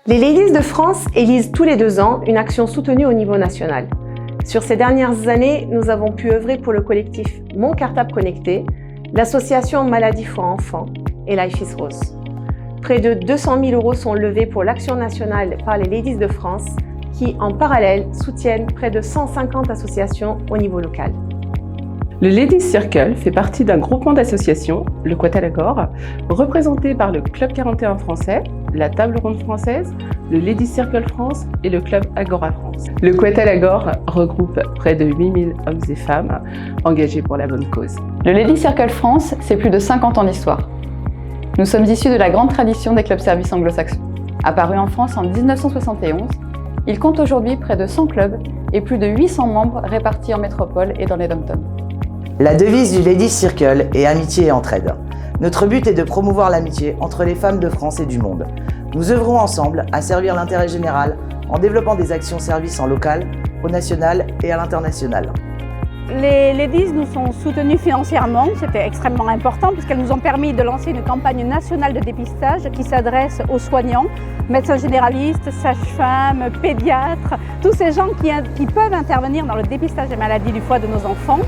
Les Ladies de France élisent tous les 2 ans une action soutenue au niveau national. Sur ces dernières années, nous avons pu œuvrer pour le collectif Mon Cartable Connecté, l'association Maladie for Enfants et Life is Rose. Près de 200 000 € sont levés pour l'action nationale par les Ladies de France qui, en parallèle, soutiennent près de 150 associations au niveau local. Le Ladies Circle fait partie d'un groupement d'associations, le Quetel-Agor, représenté par le Club 41 français, la Table Ronde française, le Ladies Circle France et le Club Agora France. Le Quetel-Agor regroupe près de 8000 hommes et femmes engagés pour la bonne cause. Le Ladies Circle France, c'est plus de 50 ans d'histoire. Nous sommes issus de la grande tradition des clubs-services anglo-saxons. Apparu en France en 1971, il compte aujourd'hui près de 100 clubs et plus de 800 membres répartis en métropole et dans les dom-toms. La devise du Ladies Circle est amitié et entraide. Notre but est de promouvoir l'amitié entre les femmes de France et du monde. Nous œuvrons ensemble à servir l'intérêt général en développant des actions services en local, au national et à l'international. Les Ladies nous sont soutenues financièrement, c'était extrêmement important puisqu'elles nous ont permis de lancer une campagne nationale de dépistage qui s'adresse aux soignants, médecins généralistes, sages-femmes, pédiatres, tous ces gens qui peuvent intervenir dans le dépistage des maladies du foie de nos enfants.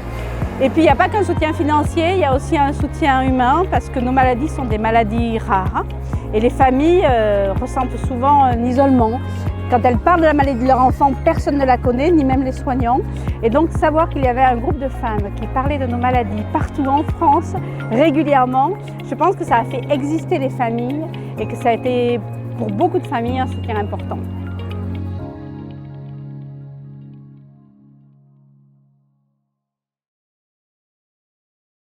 Et puis il n'y a pas qu'un soutien financier, il y a aussi un soutien humain parce que nos maladies sont des maladies rares et les familles ressentent souvent un isolement. Quand elles parlent de la maladie de leur enfant, personne ne la connaît, ni même les soignants. Et donc savoir qu'il y avait un groupe de femmes qui parlaient de nos maladies partout en France, régulièrement, je pense que ça a fait exister les familles et que ça a été pour beaucoup de familles un soutien important.